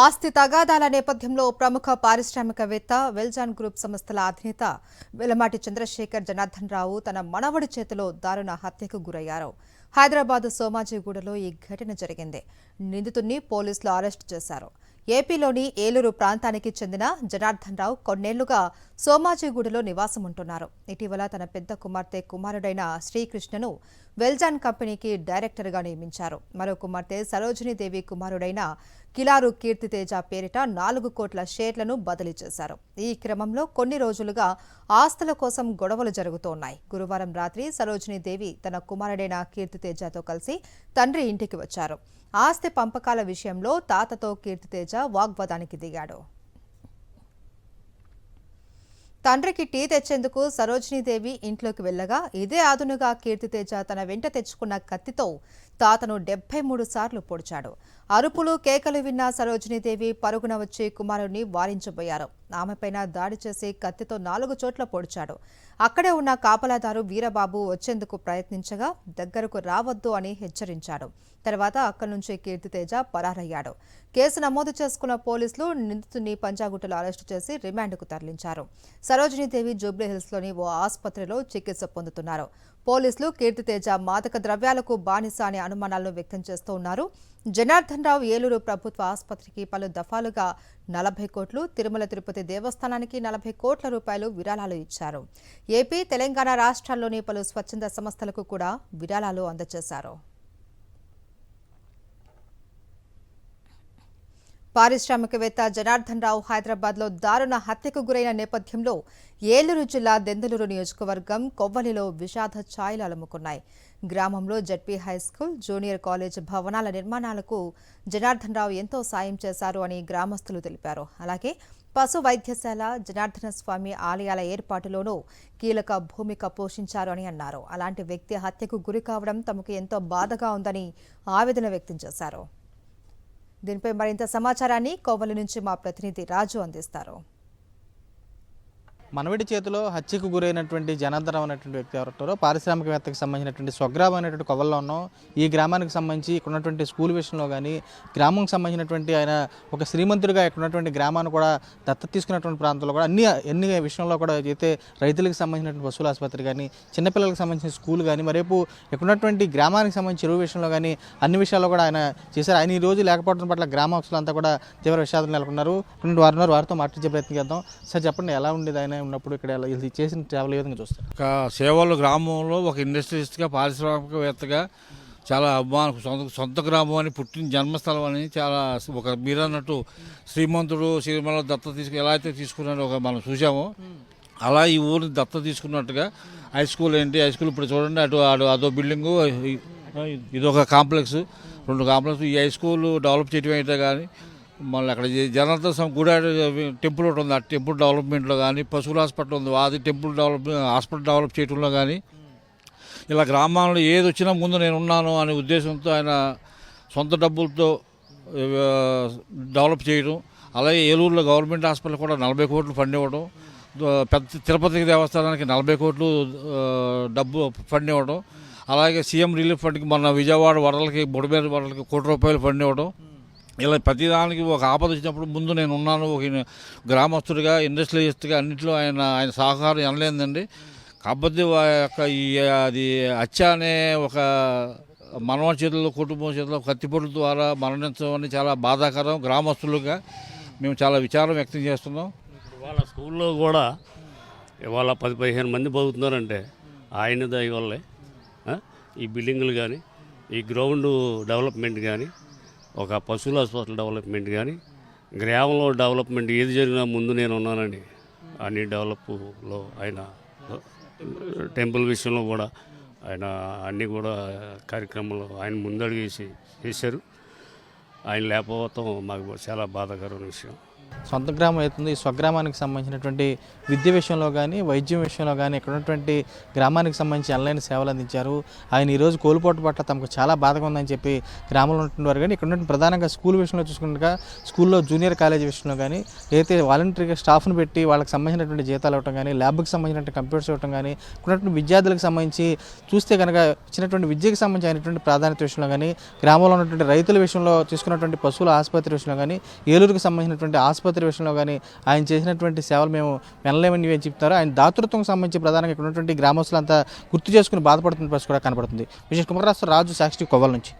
ఆస్తి తగాదాల నేపథ్యంలో ప్రముఖ పారిశ్రామికవేత్త వెల్జాన్ గ్రూప్ సంస్థల అధినేత వెలమాటి చంద్రశేఖర్ జనార్దన్ రావు తన మనవడి చేతిలో దారుణ హత్యకు గురయ్యారు. హైదరాబాద్ సోమాజిగూడలో ఈ ఘటన జరిగింది. నిందితుడిని పోలీసులు అరెస్టు చేశారు. ఏపీలోని ఏలూరు ప్రాంతానికి చెందిన జనార్దన్ రావు కొన్నేళ్లుగా సోమాజిగూడలో నివాసం ఉంటున్నారు. ఇటీవల తన పెద్ద కుమారుడైన శ్రీకృష్ణను వెల్జాన్ కంపెనీకి డైరెక్టర్గా నియమించారు. మరో కుమార్తె సరోజినీదేవి కుమారుడైన కిలారు కీర్తితేజ పేరిట 4 కోట్ల షేర్లను బదిలీ చేశారు. ఈ క్రమంలో కొన్ని రోజులుగా ఆస్తుల కోసం గొడవలు జరుగుతున్నాయి. గురువారం రాత్రి సరోజినీదేవి తన కుమారుడైన కీర్తితేజతో కలిసి తండ్రి ఇంటికి వచ్చారు. ఆస్తి పంపకాల విషయంలో తాతతో కీర్తితేజ వాగ్వాదానికి దిగాడు. తండ్రికి టీ తెచ్చేందుకు సరోజినీదేవి ఇంట్లోకి వెళ్లగా ఇదే అదునుగా కీర్తితేజ తన వెంట తెచ్చుకున్న కత్తితో తాతను 73 సార్లు పొడిచాడు. అరుపులు కేకలు విన్న సరోజినీదేవి పరుగున వచ్చి కుమారుడిని వారించబోయారు. ఆమెపైన దాడి చేసి కత్తితో 4 చోట్ల పొడిచాడు. అక్కడే ఉన్న కాపలాదారు వీరబాబు వచ్చేందుకు ప్రయత్నించగా దగ్గరకు రావద్దు అని హెచ్చరించాడు. తర్వాత అక్కడి నుంచి కీర్తితేజ పరారయ్యాడు. కేసు నమోదు చేసుకున్న పోలీసులు నిందితుడిని పంజాగుట్టలో అరెస్టు చేసి రిమాండ్కు తరలించారు. సరోజినీదేవి జూబ్లీహిల్స్లోని ఓ ఆసుపత్రిలో చికిత్స పొందుతున్నారు. పోలీసులు కీర్తితేజ మాదక ద్రవ్యాలకు బానిస అనే అనుమానాలను వ్యక్తం చేస్తూ ఉన్నారు. జనార్దన్ రావు ఏలూరు ప్రభుత్వ ఆసుపత్రికి పలు దఫాలుగా 40 కోట్లు, తిరుమల తిరుపతి దేవస్థానానికి 40 కోట్ల రూపాయలు విరాళాలు ఇచ్చారు. ఏపీ, తెలంగాణ రాష్ట్రాల్లోని పలు స్వచ్ఛంద సంస్థలకు కూడా విరాళాలు అందజేశారు. పారిశ్రామికవేత్త జనార్దన్ రావు హైదరాబాద్లో దారుణ హత్యకు గురైన నేపథ్యంలో ఏలూరు జిల్లా దెందులూరు నియోజకవర్గం కొవ్వలిలో విషాద ఛాయలు అలుముకున్నాయి. గ్రామంలో జడ్పీ హైస్కూల్, జూనియర్ కాలేజ్ భవనాల నిర్మాణాలకు జనార్దన్ రావు ఎంతో సాయం చేశారు అని గ్రామస్తులు తెలిపారు. అలాగే పశు వైద్యశాల, జనార్దన స్వామి ఆలయాల ఏర్పాటులోనూ కీలక భూమిక పోషించారు అని అన్నారు. అలాంటి వ్యక్తి హత్యకు గురి కావడం తమకు ఎంతో బాధగా ఉందని ఆవేదన వ్యక్తం చేశారు. దీనిపై మరింత సమాచారాన్ని కోవలి నుంచి మా ప్రతినిధి రాజు అందిస్తారు. మనవడి చేతిలో హత్యకు గురైనటువంటి జనార్దన్ రావు అనేటువంటి వ్యక్తి ఎవరుంటారో పారిశ్రామికవేత్తకు సంబంధించినటువంటి స్వగ్రామం అనేటువంటి కొవ్వల్లో ఉన్నాం. ఈ గ్రామానికి సంబంధించి ఇక్కడ ఉన్నటువంటి స్కూల్ విషయంలో కానీ, గ్రామంకి సంబంధించినటువంటి ఆయన ఒక శ్రీమంతుడిగా ఇక్కడ ఉన్నటువంటి గ్రామాన్ని కూడా దత్తత తీసుకున్నటువంటి ప్రాంతంలో కూడా అన్ని విషయంలో కూడా అయితే రైతులకు సంబంధించినటువంటి పశువుల ఆసుపత్రి కానీ, చిన్నపిల్లలకు సంబంధించిన స్కూల్ కానీ, మరేపు ఇక్కడ ఉన్నటువంటి గ్రామానికి సంబంధించిన చెరువు విషయంలో కానీ అన్ని విషయాల్లో కూడా ఆయన చేశారు. ఆయన ఈ రోజు లేకపోవడం పట్ల గ్రామస్తులంతా కూడా తీవ్ర విషాదం నెలకొన్నారు. వారితో మాట్లాడే ప్రయత్నం చేద్దాం. సార్ చెప్పండి, ఎలా ఉండేది ఆయన ఉన్నప్పుడు ఇక్కడ చేసిన ట్రావెల్ ఏ విధంగా చూస్తారు? ఒక సేవలు గ్రామంలో ఒక ఇండస్ట్రియలిస్ట్గా, పారిశ్రామికవేత్తగా చాలా అభిమానం, సొంత గ్రామం అని, పుట్టిన జన్మస్థలం అని చాలా ఒక మీరు అన్నట్టు శ్రీమంతుడు సిరిమల దత్త ఎలా అయితే తీసుకున్నాడో మనం చూసామో అలా ఈ ఊరిని దత్త తీసుకున్నట్టుగా హై స్కూల్ హై స్కూల్ ఇప్పుడు చూడండి, అదో బిల్డింగు, ఇదొక కాంప్లెక్స్, 2 కాంప్లెక్స్. ఈ హై స్కూల్ డెవలప్ చేయడం అయితే కానీ, మళ్ళీ అక్కడ జనార్దన్ స్వామి గుడి టెంపుల్ ఒకటి ఉంది, ఆ టెంపుల్ డెవలప్మెంట్లో కానీ, పశువుల హాస్పిటల్ ఉంది, అది టెంపుల్ హాస్పిటల్ డెవలప్ చేయడంలో కానీ, ఇలా గ్రామాల్లో ఏది వచ్చినా ముందు నేను ఉన్నాను అనే ఉద్దేశంతో ఆయన సొంత డబ్బులతో డెవలప్ చేయడం. అలాగే ఏలూరులో గవర్నమెంట్ హాస్పిటల్ కూడా 40 కోట్లు ఫండ్ ఇవ్వడం, పెద్ద తిరుపతి దేవస్థానానికి 40 కోట్లు డబ్బు ఫండ్ ఇవ్వడం, అలాగే సీఎం రిలీఫ్ ఫండ్కి మొన్న విజయవాడ వరదలకి, బుడమేరు వరదలకి 1 కోటి రూపాయలు ఫండ్ ఇవ్వడం. ఇలా ప్రతిదానికి ఒక ఆపద వచ్చినప్పుడు ముందు నేను ఉన్నాను, ఒక గ్రామస్తుడిగా, ఇండస్ట్రియలిస్ట్గా అన్నింటిలో ఆయన సహకారం అనలేదండి. కాకపోతే అది హత్య అనే ఒక మనవ చేతుల్లో, కుటుంబం చేతుల్లో కత్తిపొట్ల ద్వారా మరణించడం చాలా బాధాకరం. గ్రామస్తులుగా మేము చాలా విచారం వ్యక్తం చేస్తున్నాం. ఇవాళ స్కూల్లో కూడా ఇవాళ 10-15 మంది బతుకుతున్నారంటే ఆయన దయ వల్లే. ఈ బిల్డింగులు కానీ, ఈ గ్రౌండ్ డెవలప్మెంట్ కానీ, ఒక పశువుల హాస్పిటల్ డెవలప్మెంట్ కానీ, గ్రామంలో డెవలప్మెంట్ ఏది జరిగినా ముందు నేను ఉన్నానండి. అన్ని డెవలప్లో ఆయన టెంపుల్ విషయంలో కూడా ఆయన అన్నీ కూడా కార్యక్రమంలో ఆయన ముందడుగేసి చేశారు. ఆయన లేకపోవటం మాకు చాలా బాధాకరమైన విషయం. సొంత గ్రామం అవుతుంది. ఈ స్వగ్రామానికి సంబంధించినటువంటి విద్య విషయంలో కానీ, వైద్యం విషయంలో కానీ ఇక్కడ ఉన్నటువంటి గ్రామానికి సంబంధించి ఎనలేని సేవలు అందించారు. ఆయన ఈరోజు కోల్పోవటం పట్ల తమకు చాలా బాధగా ఉందని చెప్పి గ్రామంలో ఉంటున్నారు. కానీ ఇక్కడ ఉన్నటువంటి ప్రధానంగా స్కూల్ విషయంలో చూసుకుంటా స్కూల్లో జూనియర్ కాలేజీ విషయంలో కానీ ఏదైతే వాలంటీర్గా స్టాఫ్ను పెట్టి వాళ్ళకి సంబంధించినటువంటి జీతాలు ఇవ్వటం కానీ, ల్యాబ్కి సంబంధించినటువంటి కంప్యూటర్స్ ఇవ్వటం కానీ, ఇక్కడ ఉన్నటువంటి విద్యార్థులకు సంబంధించి చూస్తే కనుక ఇచ్చినటువంటి విద్యకు సంబంధించి అయినటువంటి ప్రాధాన్యత విషయంలో కానీ, గ్రామంలో ఉన్నటువంటి రైతుల విషయంలో తీసుకున్నటువంటి పశువుల ఆసుపత్రి విషయంలో కానీ, ఏలూరుకు సంబంధించినటువంటి ఆసుపత్రి విషయంలో కానీ ఆయన చేసినటువంటి సేవలు మేము వినలేమని అని చెప్తారు. ఆయన దాతృత్వం సంబంధించి ప్రధానంగా ఇక్కడ ఉన్నటువంటి గ్రామస్తులంతా గుర్తు చేసుకుని బాధపడుతున్న పరిస్థితి కూడా కనబడుతుంది. విజయ్ కుమార్ రాజు సాక్షి కొవ్వల నుంచి.